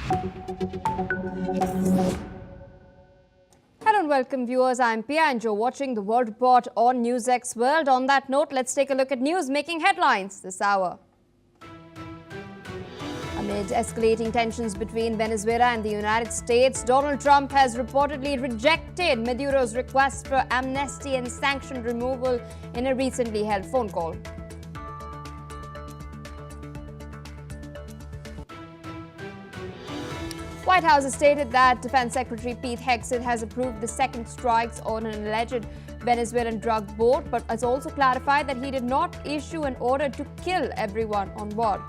Hello and welcome viewers, I'm Pia and you're watching the World Report on NewsX World. On that note, let's take a look at news making headlines this hour. Amid escalating tensions between Venezuela and the United States, Donald Trump has reportedly rejected Maduro's request for amnesty and sanction removal in a recently held phone call. White House has stated that Defense Secretary Pete Hegseth has approved the second strikes on an alleged Venezuelan drug boat, but has also clarified that he did not issue an order to kill everyone on board.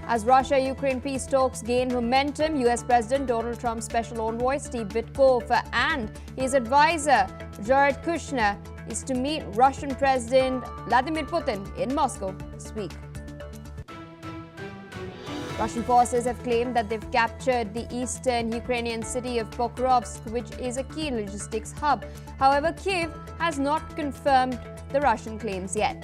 As Russia-Ukraine peace talks gain momentum, US President Donald Trump's special envoy Steve Witkoff and his advisor Jared Kushner is to meet Russian President Vladimir Putin in Moscow this week. Russian forces have claimed that they've captured the eastern Ukrainian city of Pokrovsk, which is a key logistics hub. However, Kyiv has not confirmed the Russian claims yet.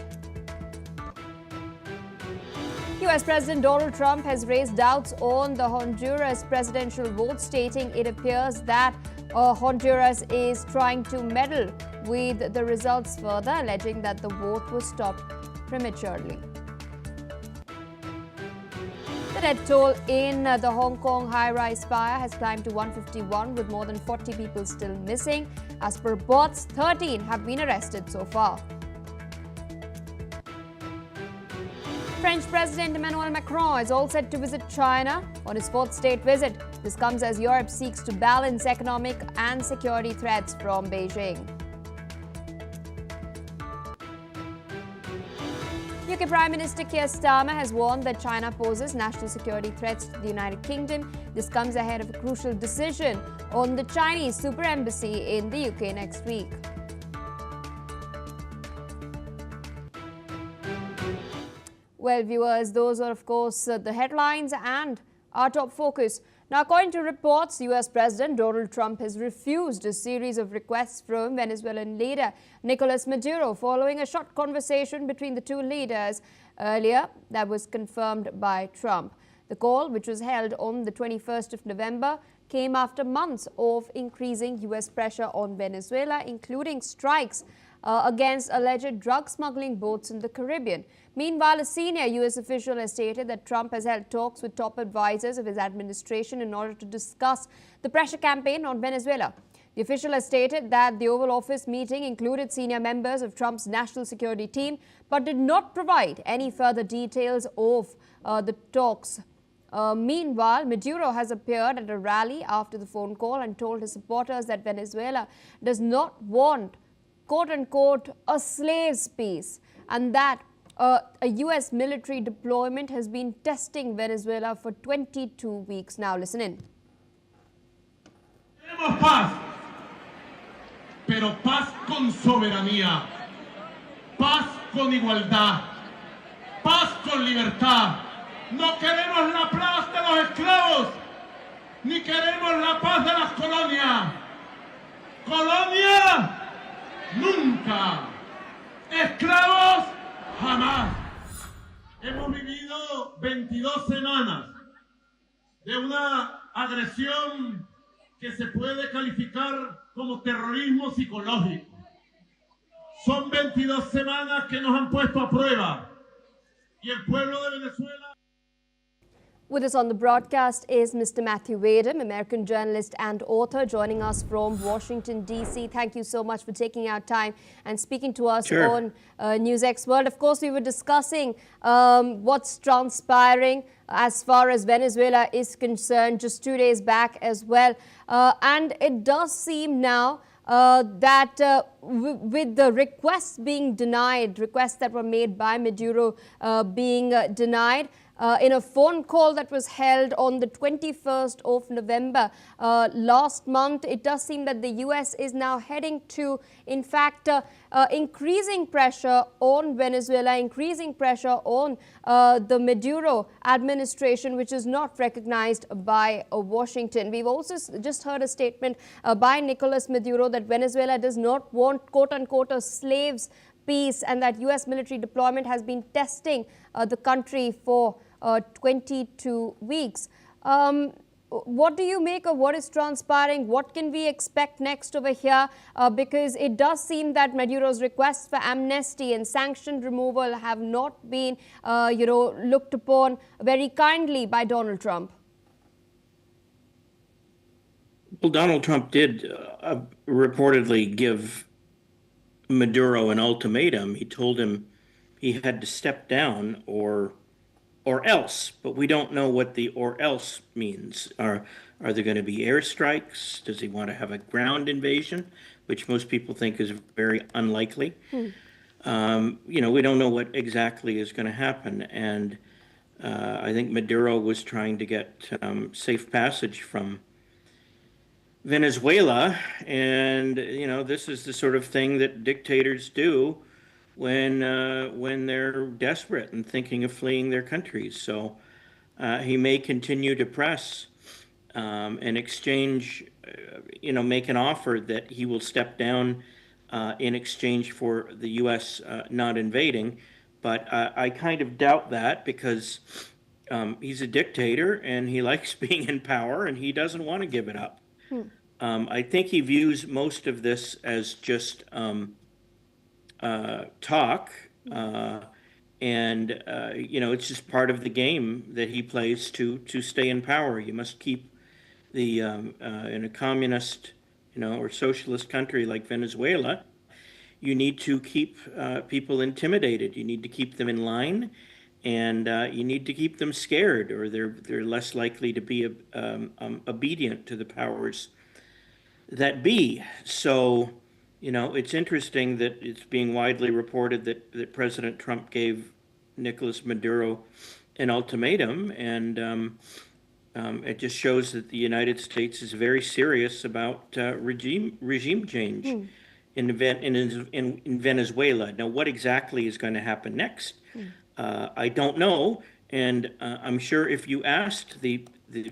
US President Donald Trump has raised doubts on the Honduras presidential vote, stating it appears that Honduras is trying to meddle with the results further, alleging that the vote was stopped prematurely. The death toll in the Hong Kong high-rise fire has climbed to 151, with more than 40 people still missing. As per reports, 13 have been arrested so far. French President Emmanuel Macron is all set to visit China on his fourth state visit. This comes as Europe seeks to balance economic and security threats from Beijing. UK Prime Minister Keir Starmer has warned that China poses national security threats to the United Kingdom. This comes ahead of a crucial decision on the Chinese super embassy in the UK next week. Well, viewers, those are, of course, the headlines and our top focus. Now, according to reports, US President Donald Trump has refused a series of requests from Venezuelan leader Nicolás Maduro following a short conversation between the two leaders earlier that was confirmed by Trump. The call, which was held on the 21st of November, came after months of increasing US pressure on Venezuela, including strikes against alleged drug smuggling boats in the Caribbean. Meanwhile, a senior US official has stated that Trump has held talks with top advisors of his administration in order to discuss the pressure campaign on Venezuela. The official has stated that the Oval Office meeting included senior members of Trump's national security team, but did not provide any further details of the talks. Meanwhile, Maduro has appeared at a rally after the phone call and told his supporters that Venezuela does not want, quote-unquote, a slave's peace, and that a US military deployment has been testing Venezuela for 22 weeks now. Listen in. Queremos paz, pero paz con soberanía, paz con igualdad, paz con libertad. No queremos la paz de los esclavos, ni queremos la paz de las colonias. Colonia, nunca. Esclavos, jamás. Hemos vivido 22 semanas de una agresión que se puede calificar como terrorismo psicológico. Son 22 semanas que nos han puesto a prueba y el pueblo de Venezuela. With us on the broadcast is Mr. Matthew Wadham, American journalist and author, joining us from Washington, D.C. Thank you so much for taking out time and speaking to us on NewsX World. Of course, we were discussing what's transpiring as far as Venezuela is concerned just 2 days back as well. And it does seem now that with the requests being denied, requests that were made by Maduro being denied, in a phone call that was held on the 21st of November last month, it does seem that the US is now heading to, in fact, increasing pressure on Venezuela, increasing pressure on the Maduro administration, which is not recognized by Washington. We've also just heard a statement by Nicolás Maduro that Venezuela does not want, quote-unquote, a slave's peace, and that US military deployment has been testing the country for 22 weeks. What do you make of what is transpiring? What can we expect next over here? Because it does seem that Maduro's requests for amnesty and sanction removal have not been, looked upon very kindly by Donald Trump. Well, Donald Trump did reportedly give Maduro an ultimatum. He told him he had to step down or else, but we don't know what the or else means. Are there going to be airstrikes? Does he want to have a ground invasion, which most people think is very unlikely? We don't know what exactly is going to happen, and I think Maduro was trying to get safe passage from Venezuela, and this is the sort of thing that dictators do when they're desperate and thinking of fleeing their countries. So he may continue to press and exchange, make an offer that he will step down in exchange for the U.S. Not invading. But I kind of doubt that, because he's a dictator and he likes being in power and he doesn't want to give it up. I think he views most of this as just talk, and it's just part of the game that he plays to stay in power. You must keep the in a communist, or socialist country like Venezuela, you need to keep people intimidated. You need to keep them in line, and you need to keep them scared, or they're less likely to be obedient to the powers that be. So, it's interesting that it's being widely reported that President Trump gave Nicolás Maduro an ultimatum, and it just shows that the United States is very serious about regime change in Venezuela. Now, what exactly is going to happen next? I don't know, and I'm sure if you asked the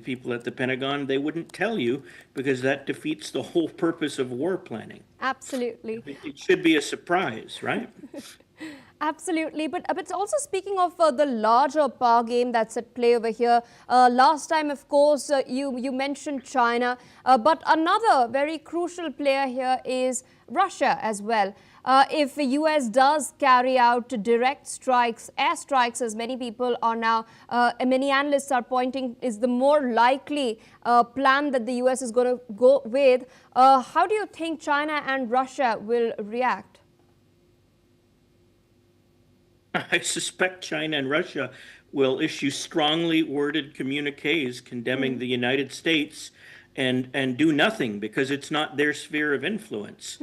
people at the Pentagon, they wouldn't tell you, because that defeats the whole purpose of war planning. Absolutely. It should be a surprise, right? Absolutely. But it's also speaking of the larger power game that's at play over here. Last time, of course, you mentioned China, but another very crucial player here is Russia as well. If the US does carry out direct strikes, airstrikes, as many people are now, many analysts are pointing, is the more likely plan that the US is going to go with. How do you think China and Russia will react? I suspect China and Russia will issue strongly worded communiques condemning the United States and do nothing, because it's not their sphere of influence.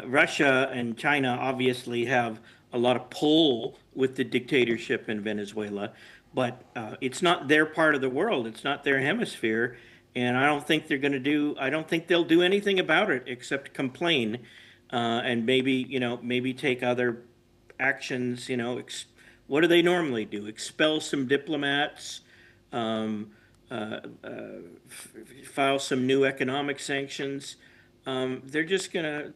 Russia and China obviously have a lot of pull with the dictatorship in Venezuela, but it's not their part of the world. It's not their hemisphere, and I don't think they'll do anything about it except complain, and maybe take other actions. What do they normally do? Expel some diplomats, file some new economic sanctions. They're just gonna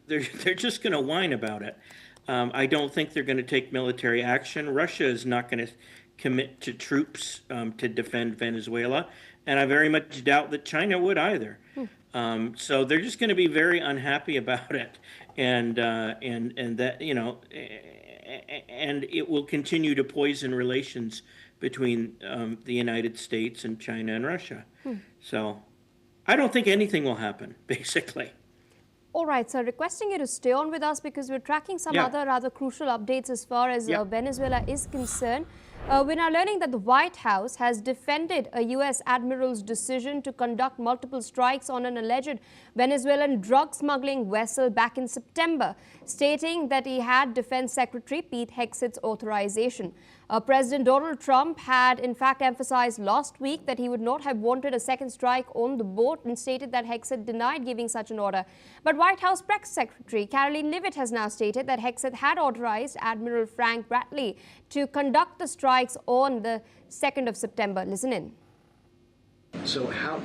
whine about it. I don't think they're going to take military action. Russia is not going to commit to troops to defend Venezuela, and I very much doubt that China would either. So they're just going to be very unhappy about it, and that and it will continue to poison relations between the United States and China and Russia. So I don't think anything will happen, basically. All right, sir, requesting you to stay on with us, because we're tracking some other rather crucial updates as far as Venezuela is concerned. We're now learning that the White House has defended a U.S. admiral's decision to conduct multiple strikes on an alleged Venezuelan drug smuggling vessel back in September, stating that he had Defense Secretary Pete Hegseth's authorization. President Donald Trump had in fact emphasized last week that he would not have wanted a second strike on the boat, and stated that Hegseth denied giving such an order. But White House Press Secretary Caroline Leavitt has now stated that Hegseth had authorized Admiral Frank Bradley to conduct the strikes on the 2nd of September. Listen in. So how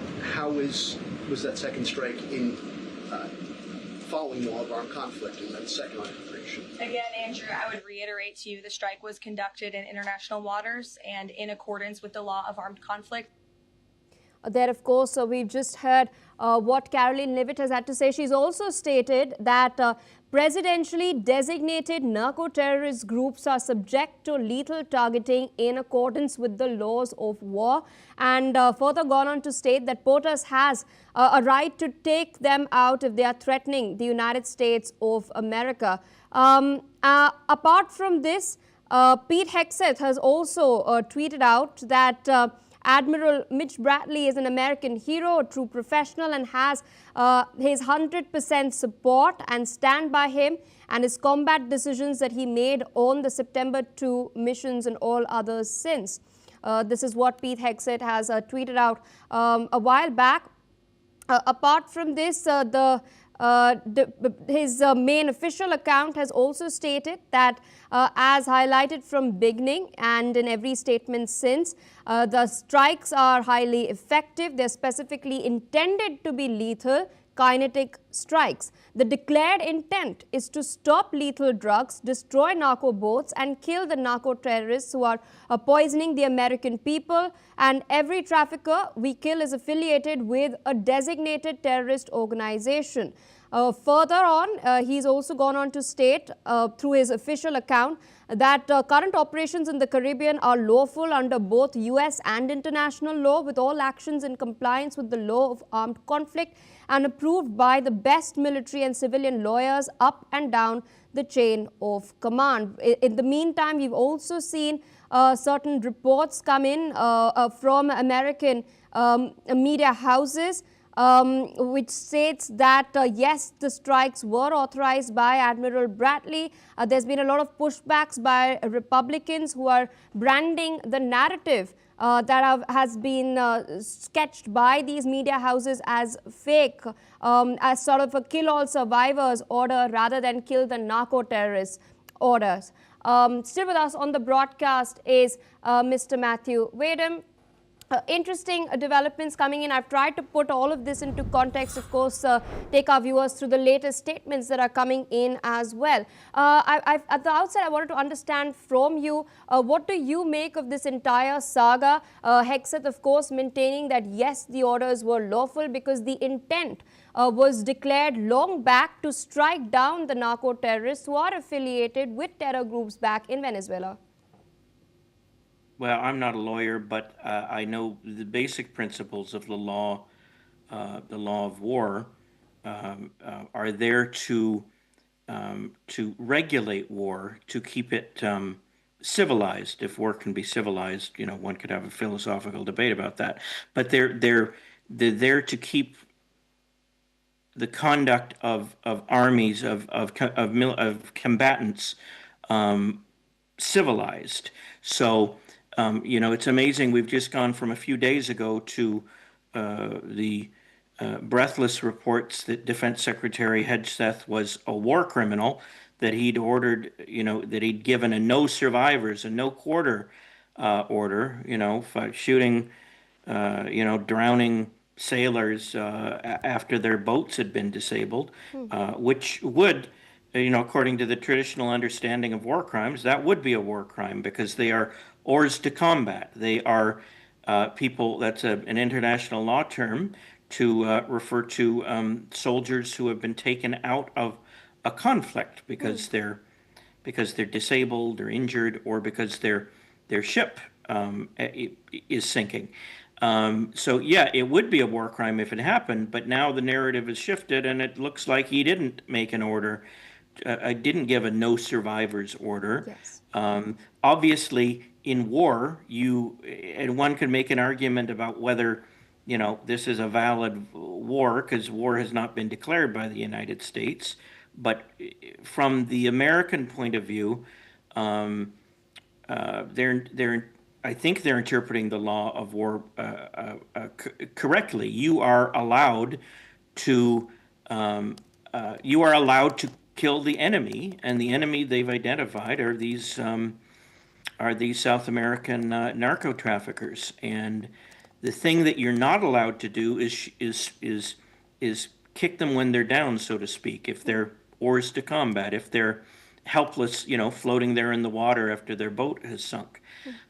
was that second strike in following the law of armed conflict in that second line of administration. Again, Andrew, I would reiterate to you the strike was conducted in international waters and in accordance with the law of armed conflict. There, of course, we've just heard what Caroline Leavitt has had to say. She's also stated that presidentially designated narco-terrorist groups are subject to lethal targeting in accordance with the laws of war, and further gone on to state that POTUS has a right to take them out if they are threatening the United States of America. Apart from this, Pete Hegseth has also tweeted out that Admiral Mitch Bradley is an American hero, a true professional, and has his 100% support and stand by him and his combat decisions that he made on the September 2 missions and all others since. This is what Pete Hegseth has tweeted out a while back. Apart from this, his main official account has also stated that as highlighted from beginning and in every statement since, the strikes are highly effective. They're specifically intended to be lethal, kinetic strikes. The declared intent is to stop lethal drugs, destroy narco boats, and kill the narco terrorists who are poisoning the American people. And every trafficker we kill is affiliated with a designated terrorist organization. Further on, he's also gone on to state through his official account that current operations in the Caribbean are lawful under both US and international law, with all actions in compliance with the law of armed conflict and approved by the best military and civilian lawyers up and down the chain of command. In the meantime, we've also seen certain reports come in from American media houses which states that yes, the strikes were authorized by Admiral Bradley. There's been a lot of pushbacks by Republicans who are branding the narrative that has been sketched by these media houses as fake, as sort of a kill all survivors order rather than kill the narco-terrorists orders. Still with us on the broadcast is Mr. Matthew Wadham. Interesting developments coming in. I've tried to put all of this into context, of course, take our viewers through the latest statements that are coming in as well. At the outset, I wanted to understand from you, what do you make of this entire saga? Hegseth, of course, maintaining that yes, the orders were lawful because the intent was declared long back to strike down the narco-terrorists who are affiliated with terror groups back in Venezuela. Well, I'm not a lawyer, but I know the basic principles of the law of war are there to regulate war, to keep it civilized. If war can be civilized, you know, one could have a philosophical debate about that. But they're there to keep the conduct of armies of combatants civilized. So. You know, it's amazing. We've just gone from a few days ago to the breathless reports that Defense Secretary Hegseth was a war criminal, that he'd ordered, you know, that he'd given a no survivors, a no quarter order, you know, for shooting, you know, drowning sailors after their boats had been disabled, which would, you know, according to the traditional understanding of war crimes, that would be a war crime because they are hors de combat. They are people, that's an international law term to refer to soldiers who have been taken out of a conflict because they're disabled or injured, or because their ship is sinking. So yeah, it would be a war crime if it happened, but now the narrative has shifted and it looks like he didn't make an order. I didn't give a no survivors order. Yes. Obviously, in war, and one could make an argument about whether, you know, this is a valid war because war has not been declared by the United States. But from the American point of view, I think they're interpreting the law of war correctly. You are allowed to kill the enemy, and the enemy they've identified are these South American narco traffickers. And the thing that you're not allowed to do is kick them when they're down, so to speak. If they're hors de combat, if they're helpless, floating there in the water after their boat has sunk.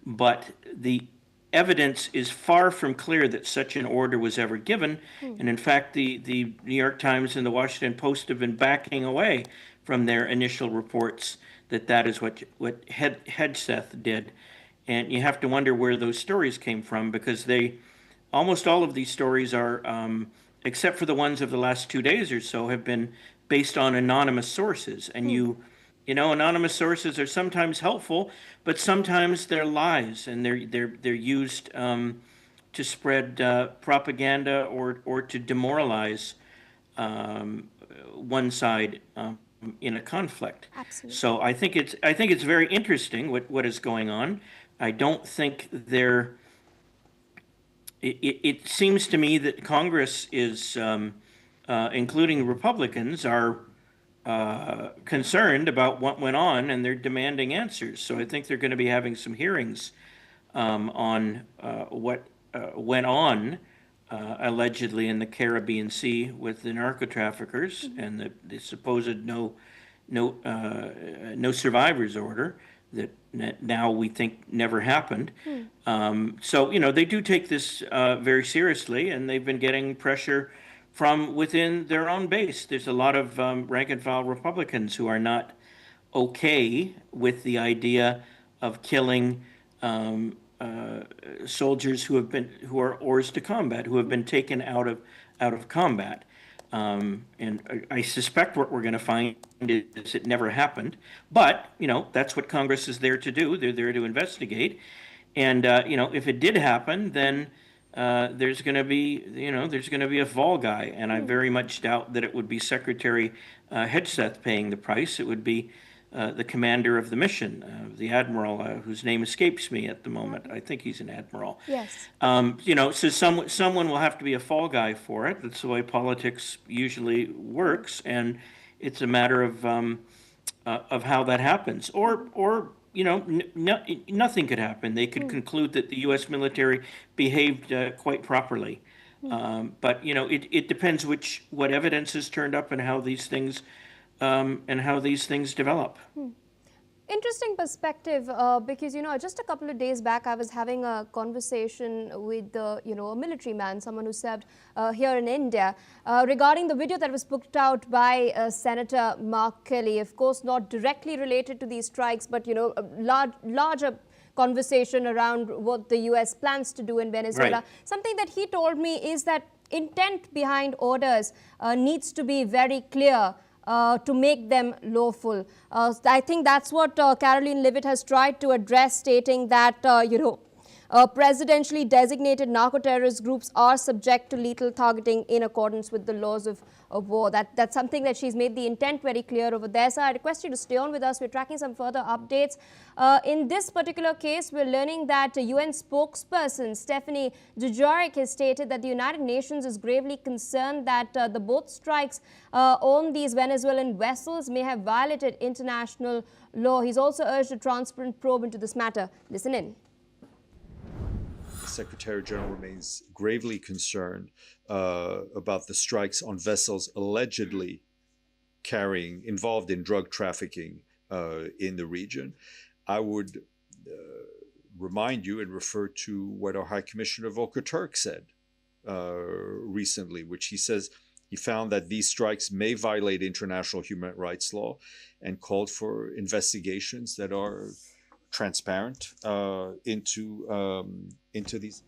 But the evidence is far from clear that such an order was ever given. And in fact, the New York Times and the Washington Post have been backing away from their initial reports that is what Hegseth did. And you have to wonder where those stories came from, because almost all of these stories are, except for the ones of the last 2 days or so, have been based on anonymous sources. And anonymous sources are sometimes helpful, but sometimes they're lies, and they're used to spread propaganda or to demoralize one side in a conflict. Absolutely. So I think it's very interesting what is going on. I don't think it seems to me that Congress is, including Republicans, are concerned about what went on, and they're demanding answers. So I think they're going to be having some hearings on what went on allegedly in the Caribbean Sea with the narco traffickers and the supposed no survivors order that now we think never happened. So they do take this very seriously, and they've been getting pressure from within their own base. There's a lot of rank and file Republicans who are not okay with the idea of killing soldiers who are hors de combat, who have been taken out of combat. And I suspect what we're going to find is it never happened. But that's what Congress is there to do. They're there to investigate. And if it did happen, then there's going to be a fall guy, and I very much doubt that it would be Secretary Hegseth paying the price. It would be the commander of the mission, the admiral whose name escapes me at the moment. I think he's an admiral. Yes. So someone will have to be a fall guy for it. That's the way politics usually works, and it's a matter of how that happens. Or nothing could happen. They could conclude that the U.S. military behaved quite properly. But it depends what evidence is turned up and how these things develop. Interesting perspective, because just a couple of days back I was having a conversation with a military man, someone who served here in India, regarding the video that was put out by Senator Mark Kelly. Of course, not directly related to these strikes, but a larger conversation around what the US plans to do in Venezuela. Right. Something that he told me is that intent behind orders needs to be very clear to make them lawful. I think that's what Caroline Leavitt has tried to address, stating that, presidentially designated narco-terrorist groups are subject to lethal targeting in accordance with the laws of war. That's something that she's made the intent very clear over there. So I request you to stay on with us. We're tracking some further updates. In this particular case, we're learning that UN spokesperson Stephanie Dujarric has stated that the United Nations is gravely concerned that the boat strikes on these Venezuelan vessels may have violated international law. He's also urged a transparent probe into this matter. Listen in. Secretary General remains gravely concerned about the strikes on vessels allegedly involved in drug trafficking in the region. I would remind you and refer to what our High Commissioner Volker Turk said recently, which he says he found that these strikes may violate international human rights law and called for investigations that are transparent into these.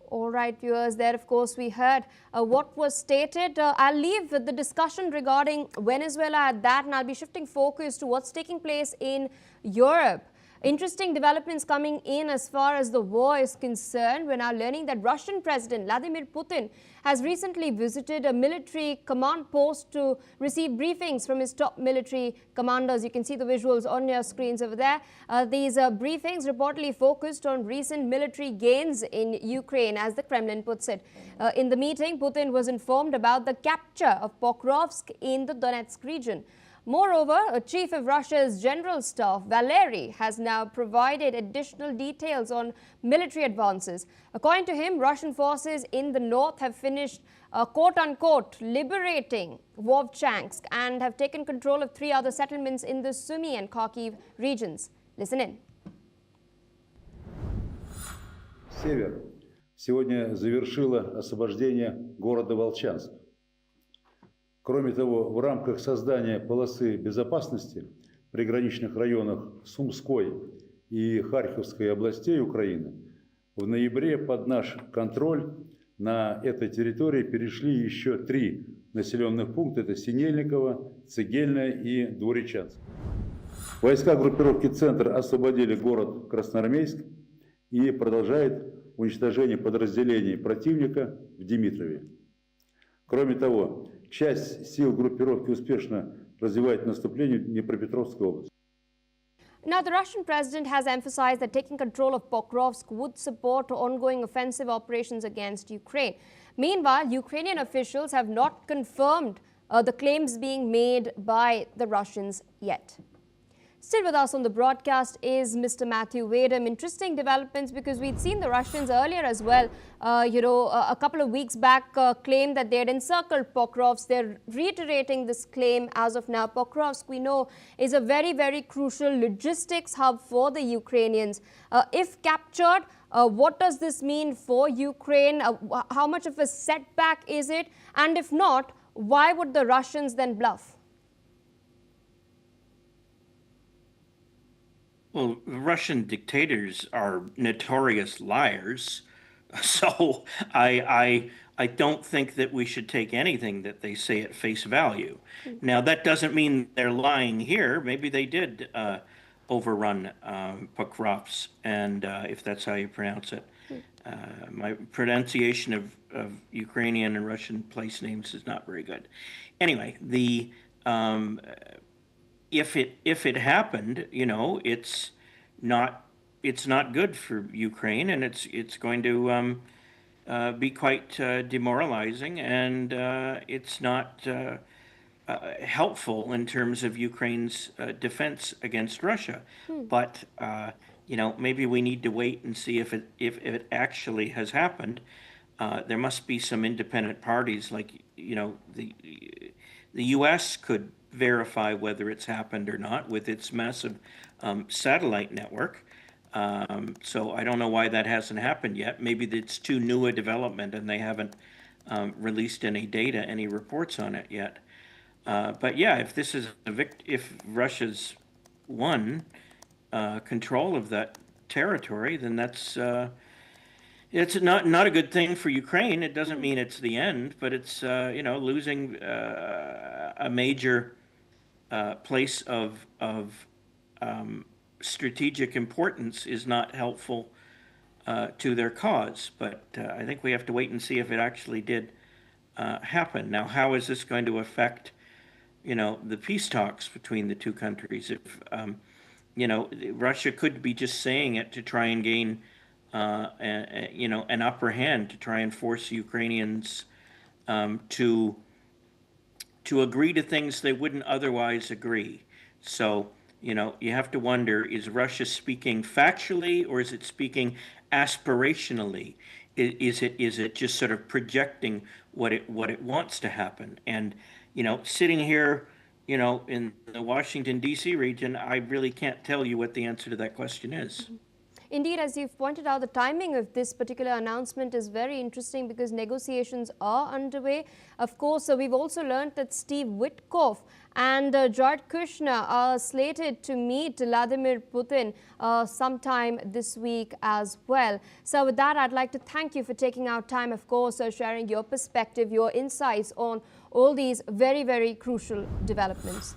All right, viewers, there of course we heard what was stated. I'll leave the discussion regarding Venezuela at that, and I'll be shifting focus to what's taking place in Europe. Interesting developments coming in as far as the war is concerned. We're now learning that Russian President Vladimir Putin has recently visited a military command post to receive briefings from his top military commanders. You can see the visuals on your screens over there. These briefings reportedly focused on recent military gains in Ukraine, as the Kremlin puts it. In the meeting, Putin was informed about the capture of Pokrovsk in the Donetsk region. Moreover, a chief of Russia's general staff, Valery, has now provided additional details on military advances. According to him, Russian forces in the north have finished quote-unquote liberating Vovchansk and have taken control of 3 other settlements in the Sumy and Kharkiv regions. Listen in. Север сегодня завершила освобождение города Волчанск. Кроме того, в рамках создания полосы безопасности в приграничных районах Сумской и Харьковской областей Украины в ноябре под наш контроль на этой территории перешли еще 3 населенных пункта. Это Синельниково, Цегельное и Дворечанск. Войска группировки «Центр» освободили город Красноармейск и продолжает уничтожение подразделений противника в Димитрове. Кроме того, часть сил группировки успешно развивает наступление в Днепропетровской области. Now, the Russian president has emphasized that taking control of Pokrovsk would support ongoing offensive operations against Ukraine. Meanwhile, Ukrainian officials have not confirmed the claims being made by the Russians yet. Still with us on the broadcast is Mr. Matthew Wadham. Interesting developments because we'd seen the Russians earlier as well, a couple of weeks back claim that they had encircled Pokrovsk. They're reiterating this claim as of now. Pokrovsk, we know, is a very, very crucial logistics hub for the Ukrainians. If captured, what does this mean for Ukraine? How much of a setback is it? And if not, why would the Russians then bluff? Well, Russian dictators are notorious liars, so I don't think that we should take anything that they say at face value. Now, that doesn't mean they're lying here. Maybe they did overrun Pokrovsk, and if that's how you pronounce it. My pronunciation of Ukrainian and Russian place names is not very good. Anyway, the if it happened, it's not good for Ukraine, and it's going to be quite demoralizing, and it's not helpful in terms of Ukraine's defense against Russia. But maybe we need to wait and see if it actually has happened. There must be some independent parties, like the U.S. could verify whether it's happened or not with its massive satellite network. So I don't know why that hasn't happened yet. Maybe it's too new a development and they haven't released any data, any reports on it yet. But yeah, if this is if Russia's won control of that territory, then that's it's not a good thing for Ukraine. It doesn't mean it's the end, but it's losing a major place of strategic importance is not helpful to their cause. But I think we have to wait and see if it actually did happen. Now, how is this going to affect the peace talks between the two countries? If Russia could be just saying it to try and gain an upper hand, to try and force Ukrainians to agree to things they wouldn't otherwise agree. So, you have to wonder, is Russia speaking factually or is it speaking aspirationally? Is it just sort of projecting what it wants to happen? And, sitting here, in the Washington, D.C. region, I really can't tell you what the answer to that question is. Indeed, as you've pointed out, the timing of this particular announcement is very interesting because negotiations are underway. Of course, we've also learned that Steve Witkoff and Jared Kushner are slated to meet Vladimir Putin sometime this week as well. So with that, I'd like to thank you for taking our time, of course, sharing your perspective, your insights on all these very, very crucial developments.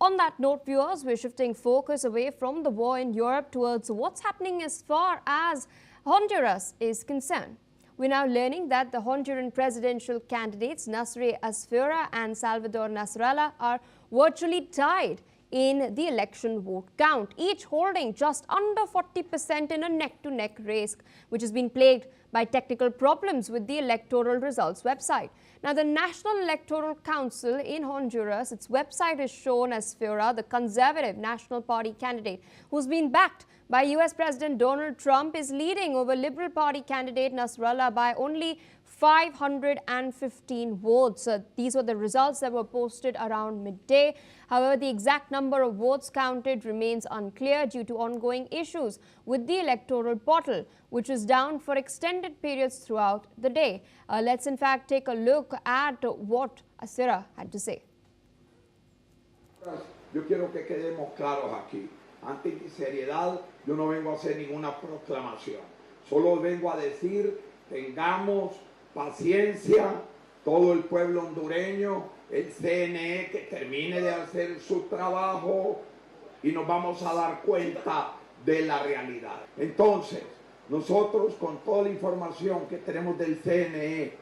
On that note, viewers, we're shifting focus away from the war in Europe towards what's happening as far as Honduras is concerned. We're now learning that the Honduran presidential candidates Nasri Asfura and Salvador Nasralla are virtually tied in the election vote count, each holding just under 40% in a neck-to-neck race, which has been plagued by technical problems with the electoral results website. Now, the National Electoral Council in Honduras, its website is shown as FIORA, the conservative National Party candidate who's been backed by US President Donald Trump, is leading over Liberal Party candidate Nasrallah by only 515 votes. These were the results that were posted around midday. However, the exact number of votes counted remains unclear due to ongoing issues with the electoral portal, which was down for extended periods throughout the day. Let's in fact take a look at what Asira had to say. Yo quiero que quedemos claros aquí. Ante mi seriedad, yo no vengo a hacer ninguna proclamación. Solo vengo a decir, tengamos paciencia, todo el pueblo hondureño, el CNE que termine de hacer su trabajo y nos vamos a dar cuenta de la realidad. Entonces, nosotros con toda la información que tenemos del CNE,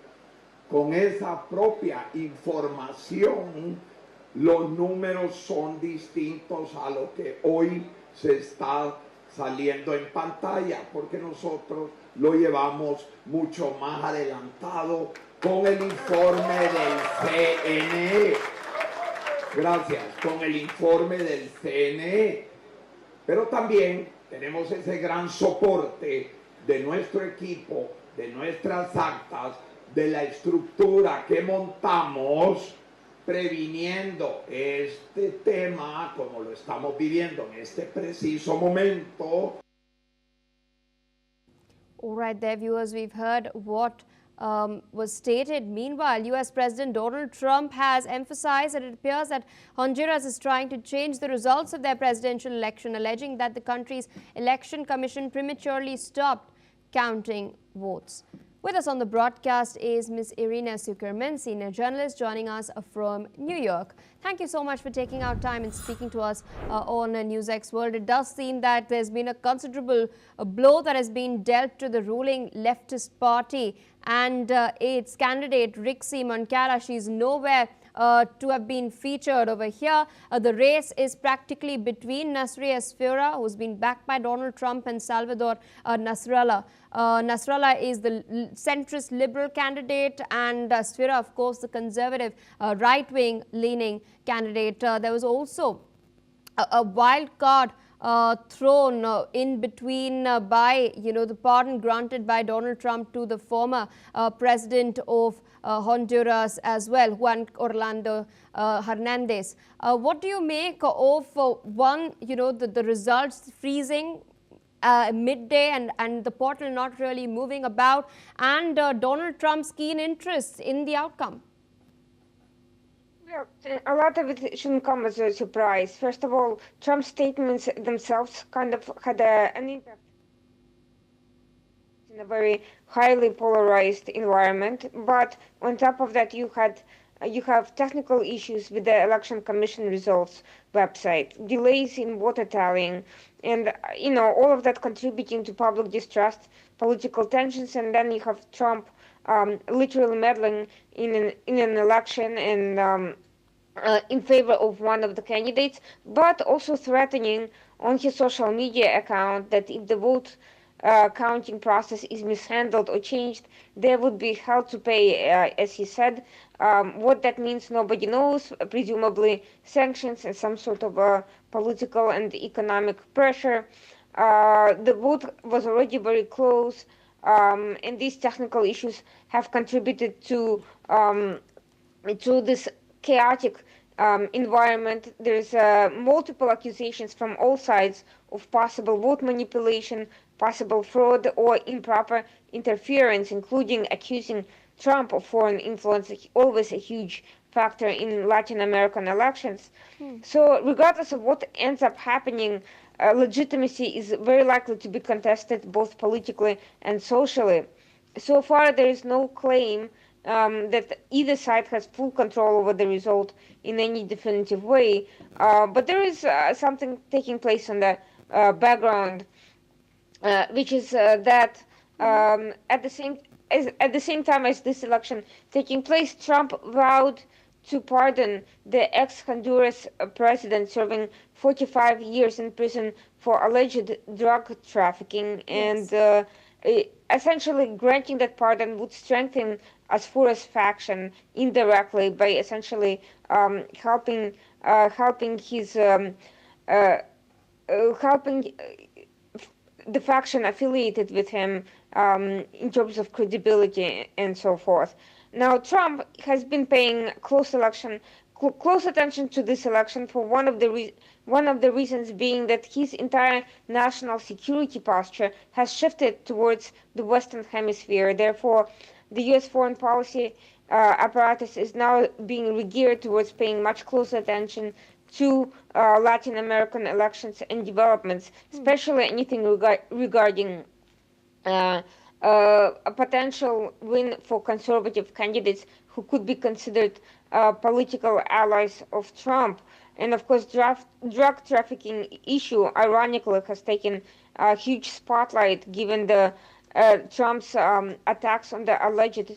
con esa propia información, los números son distintos a lo que hoy se está saliendo en pantalla, porque nosotros lo llevamos mucho más adelantado con el informe del CNE. Gracias, con el informe del CNE. Pero también tenemos ese gran soporte de nuestro equipo, de nuestras actas, de la estructura que montamos previniendo este tema como lo estamos viviendo en este preciso momento. All right, there, viewers, we've heard what was stated. Meanwhile, US President Donald Trump has emphasized that it appears that Honduras is trying to change the results of their presidential election, alleging that the country's election commission prematurely stopped counting votes. With us on the broadcast is Ms. Irina Sukerman, senior journalist, joining us from New York. Thank you so much for taking out time and speaking to us on NewsX World. It does seem that there's been a considerable blow that has been dealt to the ruling leftist party and its candidate, Rixi Moncada. She's nowhere to have been featured over here. The race is practically between Nasri Esfera, who's been backed by Donald Trump, and Salvador Nasrallah. Nasrallah is the centrist liberal candidate, and Esfera, of course, the conservative right-wing leaning candidate. There was also a wild card thrown in between by, the pardon granted by Donald Trump to the former president of Honduras as well, Juan Orlando Hernandez. What do you make of one, the results freezing midday and the portal not really moving about, and Donald Trump's keen interest in the outcome? Well, a lot of it shouldn't come as a surprise. First of all, Trump's statements themselves kind of had an impact in a very highly polarized environment. But on top of that, you have technical issues with the Election Commission results website, delays in voter tallying, and all of that contributing to public distrust, political tensions, and then you have Trump literally meddling in an election and in favor of one of the candidates, but also threatening on his social media account that if the vote counting process is mishandled or changed, they would be held to pay, as he said. What that means, nobody knows. Presumably sanctions and some sort of political and economic pressure. The vote was already very close. And these technical issues have contributed to this chaotic environment. There's multiple accusations from all sides of possible vote manipulation, possible fraud, or improper interference, including accusing Trump of foreign influence, always a huge factor in Latin American elections. So regardless of what ends up happening, legitimacy is very likely to be contested both politically and socially. So far, there is no claim that either side has full control over the result in any definitive way, but there is something taking place on the background, which is that at the same time as this election taking place, Trump vowed to pardon the ex-Honduras president serving 45 years in prison for alleged drug trafficking, Yes. and essentially granting that pardon would strengthen Asfour's faction indirectly by essentially helping his helping the faction affiliated with him in terms of credibility and so forth. Now, Trump has been paying close attention to this election for one of the reasons being that his entire national security posture has shifted towards the Western Hemisphere. Therefore, the U.S. foreign policy apparatus is now being regeared towards paying much closer attention to Latin American elections and developments, especially anything regarding a potential win for conservative candidates who could be considered political allies of Trump. And of course, drug trafficking issue, ironically, has taken a huge spotlight given the Trump's attacks on the alleged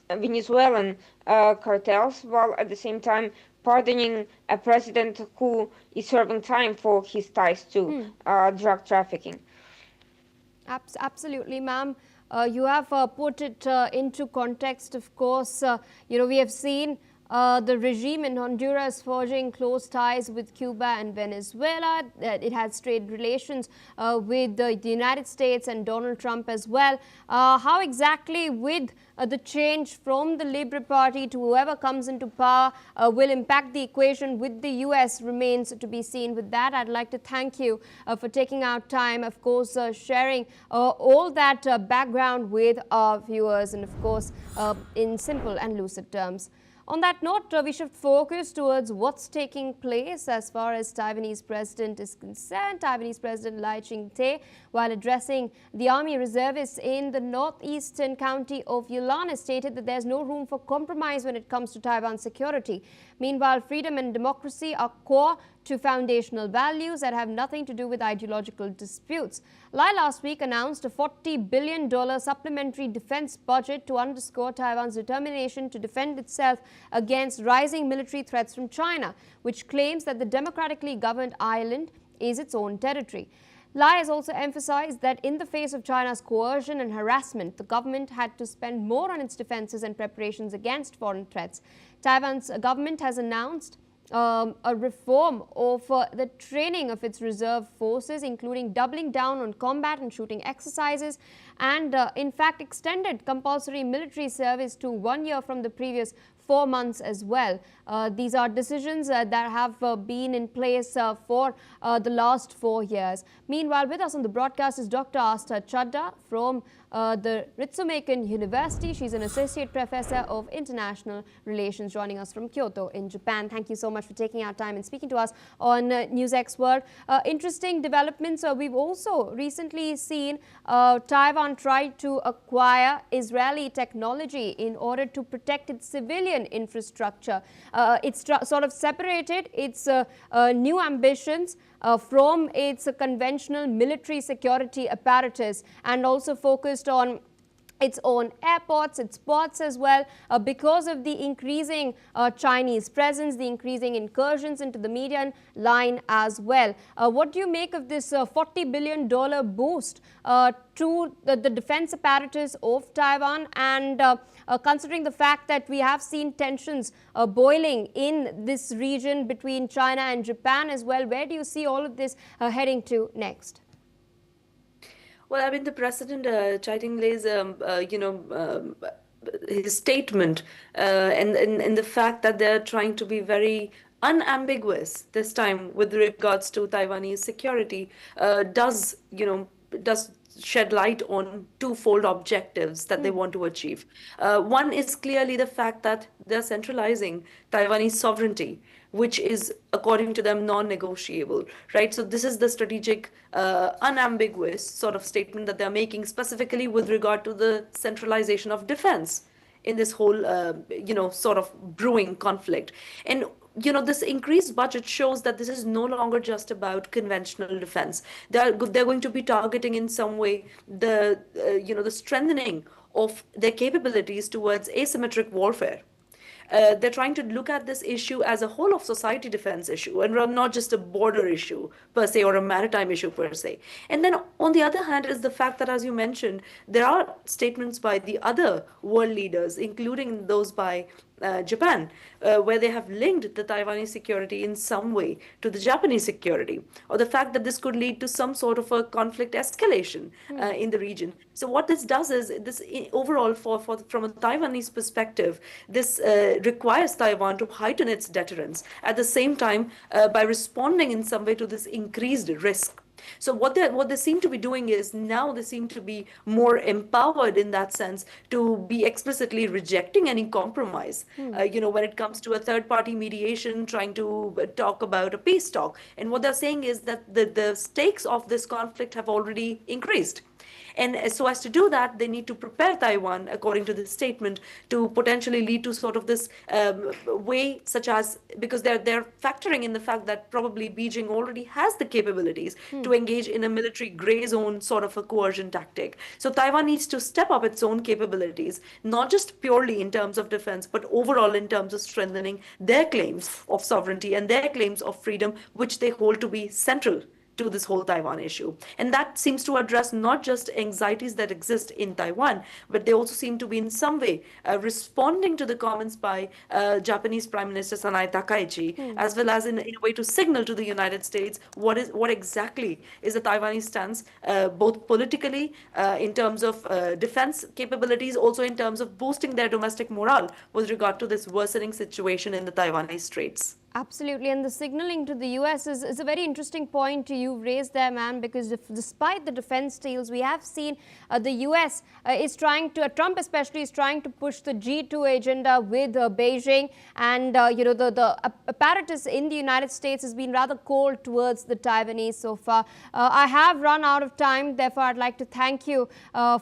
Venezuelan cartels, while at the same time pardoning a president who is serving time for his ties to drug trafficking. Absolutely, ma'am. You have put it into context, of course. We have seen the regime in Honduras forging close ties with Cuba and Venezuela. It has trade relations with the United States and Donald Trump as well. How exactly with the change from the Labour Party to whoever comes into power will impact the equation with the US remains to be seen. With that, I'd like to thank you for taking out time, of course, sharing all that background with our viewers, and of course, in simple and lucid terms. On that note, we shift focus towards what's taking place as far as Taiwanese president is concerned. Taiwanese President Lai Ching-te, while addressing the army reservists in the northeastern county of Yunnan, has stated that there's no room for compromise when it comes to Taiwan's security. Meanwhile, freedom and democracy are core to foundational values that have nothing to do with ideological disputes. Lai last week announced a $40 billion supplementary defense budget to underscore Taiwan's determination to defend itself against rising military threats from China, which claims that the democratically governed island is its own territory. Lai has also emphasized that in the face of China's coercion and harassment, the government had to spend more on its defenses and preparations against foreign threats. Taiwan's government has announced a reform of the training of its reserve forces, including doubling down on combat and shooting exercises, and in fact extended compulsory military service to 1 year from the previous 4 months as well. These are decisions that have been in place for the last 4 years. Meanwhile, with us on the broadcast is Dr. Asta Chadda from the Ritsumeikan University. She's an associate professor of international relations, joining us from Kyoto in Japan. Thank you so much for taking our time and speaking to us on NewsX World. Interesting developments. We've also recently seen Taiwan try to acquire Israeli technology in order to protect its civilian infrastructure. It's sort of separated its new ambitions from its conventional military security apparatus, and also focused on its own airports, its ports as well, because of the increasing Chinese presence, the increasing incursions into the median line as well. What do you make of this $40 billion boost to the defense apparatus of Taiwan, and considering the fact that we have seen tensions boiling in this region between China and Japan as well? Where do you see all of this heading to next? Well, I mean, the President Chai Ting-lei's, his statement and the fact that they're trying to be very unambiguous this time with regards to Taiwanese security does shed light on twofold objectives that they want to achieve. One is clearly the fact that they're centralizing Taiwanese sovereignty, which is, according to them, non-negotiable, right? So this is the strategic, unambiguous sort of statement that they're making, specifically with regard to the centralization of defense in this whole, sort of brewing conflict. And this increased budget shows that this is no longer just about conventional defense. They're going to be targeting in some way the strengthening of their capabilities towards asymmetric warfare. they're trying to look at this issue as a whole of society defense issue and not just a border issue per se or a maritime issue per se. And then on the other hand is the fact that, as you mentioned, there are statements by the other world leaders, including those by Japan, where they have linked the Taiwanese security in some way to the Japanese security, or the fact that this could lead to some sort of a conflict escalation in the region. So what this does is, this overall, from a Taiwanese perspective, this requires Taiwan to heighten its deterrence at the same time by responding in some way to this increased risk. So what they seem to be doing is, now they seem to be more empowered in that sense to be explicitly rejecting any compromise, when it comes to a third-party mediation, trying to talk about a peace talk. And what they're saying is that the stakes of this conflict have already increased. And so as to do that, they need to prepare Taiwan, according to this statement, to potentially lead to sort of this way, such as, because they're factoring in the fact that probably Beijing already has the capabilities to engage in a military gray zone sort of a coercion tactic. So Taiwan needs to step up its own capabilities, not just purely in terms of defense, but overall in terms of strengthening their claims of sovereignty and their claims of freedom, which they hold to be central to this whole Taiwan issue. And that seems to address not just anxieties that exist in Taiwan, but they also seem to be in some way responding to the comments by Japanese Prime Minister Sanae Takaichi, as well as in a way to signal to the United States what exactly is the Taiwanese stance, both politically, in terms of defense capabilities, also in terms of boosting their domestic morale with regard to this worsening situation in the Taiwanese Straits. Absolutely, and the signaling to the US is a very interesting point you raised there, ma'am, because despite the defense deals, we have seen the US is trying to, Trump especially is trying to push the G2 agenda with Beijing, and the apparatus in the United States has been rather cold towards the Taiwanese so far. I have run out of time, therefore I'd like to thank you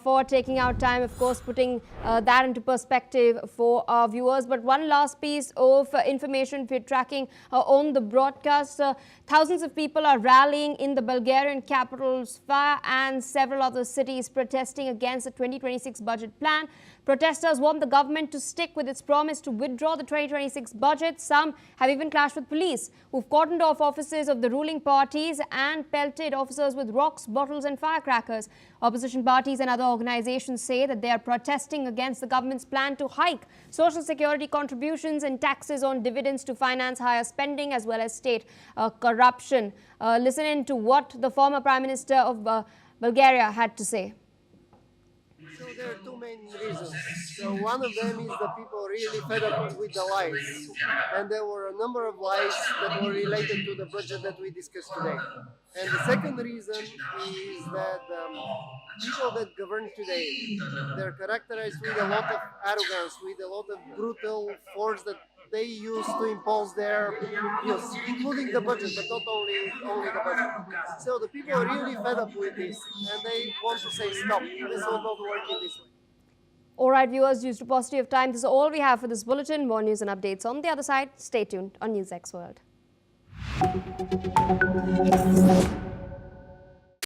for taking out time, of course, putting that into perspective for our viewers. But one last piece of information we're tracking on the broadcast. Thousands of people are rallying in the Bulgarian capital Sofia and several other cities protesting against the 2026 budget plan. Protesters want the government to stick with its promise to withdraw the 2026 budget. Some have even clashed with police, who've cordoned off offices of the ruling parties and pelted officers with rocks, bottles and firecrackers. Opposition parties and other organizations say that they are protesting against the government's plan to hike social security contributions and taxes on dividends to finance higher spending as well as state corruption. Listen in to what the former Prime Minister of Bulgaria had to say. So there are two main reasons. So one of them is that people are really fed up with the lies. And there were a number of lies that were related to the budget that we discussed today. And the second reason is that people that govern today, they're characterized with a lot of arrogance, with a lot of brutal force that they use to impose their views, including the budget, but not only the budget. So the people are really fed up with this, and they want to say stop. This will not work in this way. All right, viewers, due to paucity of time, this is all we have for this bulletin. More news and updates on the other side. Stay tuned on NewsX World.